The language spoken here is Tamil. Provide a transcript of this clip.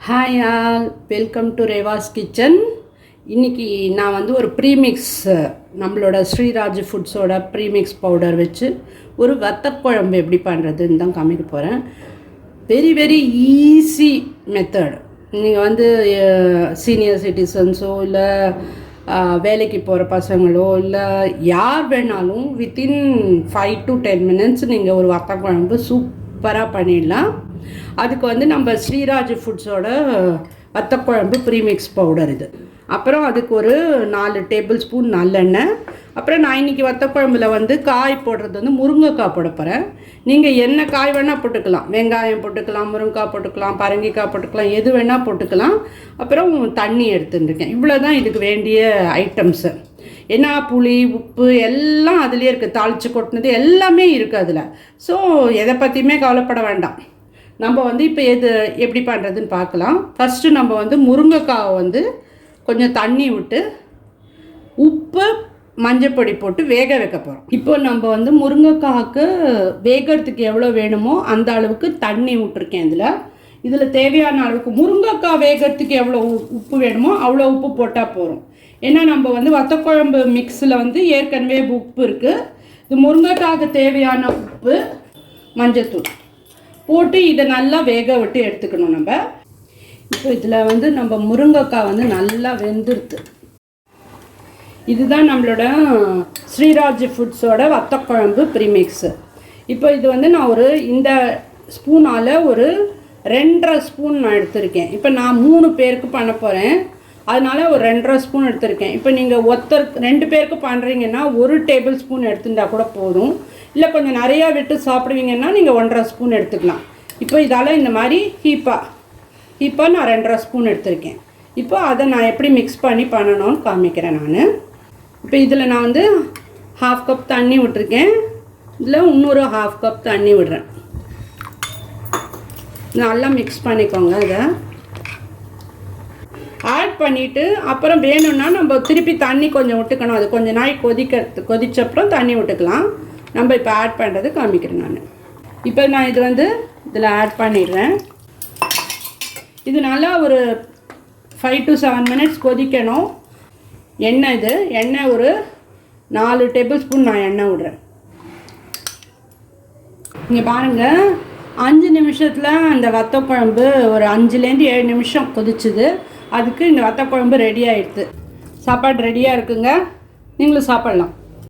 Hi all, welcome to Reva's kitchen. இன்றைக்கி நான் வந்து ஒரு ப்ரீமிக்ஸ் நம்மளோட ஸ்ரீராஜ் ஃபுட்ஸோட ப்ரீமிக்ஸ் பவுடர் வச்சு ஒரு வத்தக்குழம்பு எப்படி பண்ணுறதுன்னு தான் காமிக்க போகிறேன். Very very easy method. நீங்கள் வந்து சீனியர் சிட்டிசன்ஸோ இல்லை வேலைக்கு போகிற பசங்களோ இல்லை யார் வேணாலும் வித்தின் 5 to 10 minutes நீங்கள் ஒரு வத்தக்குழம்பு சூப்பராக பண்ணிடலாம். அதுக்கு வந்து நம்ம ஸ்ரீராஜ் ஃபுட்ஸோட வத்தக்குழம்பு ப்ரீமிக்ஸ் பவுடர் இது. அப்புறம் அதுக்கு ஒரு 4 டேபிள் ஸ்பூன் நல்லெண்ணெய். அப்புறம் நான் இன்றைக்கி வத்தக்குழம்புல வந்து காய் போடுறது வந்து முருங்கைக்காய் போட போகிறேன். நீங்கள் என்ன காய் வேணால் போட்டுக்கலாம். வெங்காயம் போட்டுக்கலாம், முருங்கைக்காய் போட்டுக்கலாம், பரங்கிக்காய் போட்டுக்கலாம், எது வேணால் போட்டுக்கலாம். அப்புறம் தண்ணி எடுத்துட்டுருக்கேன். இவ்வளோ தான் இதுக்கு வேண்டிய ஐட்டம்ஸு. ஏன்னா புளி, உப்பு எல்லாம் அதுலேயே இருக்குது. தாளித்து கொட்டினது எல்லாமே இருக்குது அதில். ஸோ எதை பற்றியுமே கவலைப்பட வேண்டாம். நம்ம வந்து இப்போ எப்படி பண்ணுறதுன்னு பார்க்கலாம். ஃபஸ்ட்டு நம்ம வந்து முருங்கைக்காவை வந்து கொஞ்சம் தண்ணி விட்டு உப்பு மஞ்சப்பொடி போட்டு வேக வைக்க போகிறோம். இப்போ நம்ம வந்து முருங்கைக்காய்க்கு வேகிறதுக்கு எவ்வளோ வேணுமோ அந்த அளவுக்கு தண்ணி விட்டுருக்கேன். இதில் தேவையான அளவுக்கு முருங்கைக்காய் வேகிறதுக்கு எவ்வளோ உப்பு வேணுமோ அவ்வளோ உப்பு போட்டால் போகிறோம். ஏன்னா நம்ம வந்து வத்தக்குழம்பு மிக்ஸில் வந்து ஏற்கனவே உப்பு இருக்குது. இது முருங்கைக்காய்க்கு தேவையான உப்பு, மஞ்சத்தூள் போட்டு இதை நல்லா வேக விட்டு எடுத்துக்கணும். நம்ம இப்போ இதில் வந்து நம்ம முருங்கைக்காய் வந்து நல்லா வெந்துடுது. இதுதான் நம்மளோட ஸ்ரீராஜ் ஃபுட்ஸோட வத்தக்குழம்பு ப்ரீமிக்ஸு. இப்போ இது வந்து நான் இந்த ஸ்பூனால் ஒரு 2.5 ஸ்பூன் நான் எடுத்திருக்கேன். இப்போ நான் 3 பேருக்கு பண்ண போகிறேன், அதனால் ஒரு 2.5 ஸ்பூன் எடுத்திருக்கேன். இப்போ நீங்கள் 2 பேருக்கு பண்ணுறீங்கன்னா 1 டேபிள் ஸ்பூன் எடுத்துட்டா கூட போதும். இல்லை கொஞ்சம் நிறையா விட்டு சாப்பிடுவீங்கன்னா நீங்கள் 1.5 ஸ்பூன் எடுத்துக்கலாம். இப்போ இதால் இந்த மாதிரி ஹீப்பாக நான் 2.5 ஸ்பூன் எடுத்திருக்கேன். இப்போ அதை நான் எப்படி மிக்ஸ் பண்ணி பண்ணணும்னு காமிக்கிறேன் நான். இப்போ இதில் நான் வந்து 1/2 கப் தண்ணி விட்டுருக்கேன். இதில் இன்னொரு 1/2 கப் தண்ணி விடுறேன். நல்லா மிக்ஸ் பண்ணிக்கோங்க. இதை ஆட் பண்ணிவிட்டு அப்புறம் வேணும்னா நம்ம திருப்பி தண்ணி கொஞ்சம் விட்டுக்கணும். அது கொஞ்சம் நாள் கொதிச்சப்புறம் தண்ணி விட்டுக்கலாம். நம்ம இப்போ ஆட் பண்ணுறது காமிக்கிறேன் நான். இப்போ நான் இதில் ஆட் பண்ணிடுறேன். இது நல்லா ஒரு 5 to 7 minutes கொதிக்கணும். எண்ணெய் ஒரு 4 டேபிள் ஸ்பூன் நான் எண்ணெய் விடுறேன். இங்கே பாருங்கள், 5 நிமிஷத்தில் அந்த வத்தக்குழம்பு ஒரு 5லேருந்து 7 நிமிஷம் கொதிச்சுது. அதுக்கு இந்த வத்தக்குழம்பு ரெடி ஆகிடுது. சாப்பாடு ரெடியாக இருக்குங்க. நீங்களும் சாப்பிட்லாம்.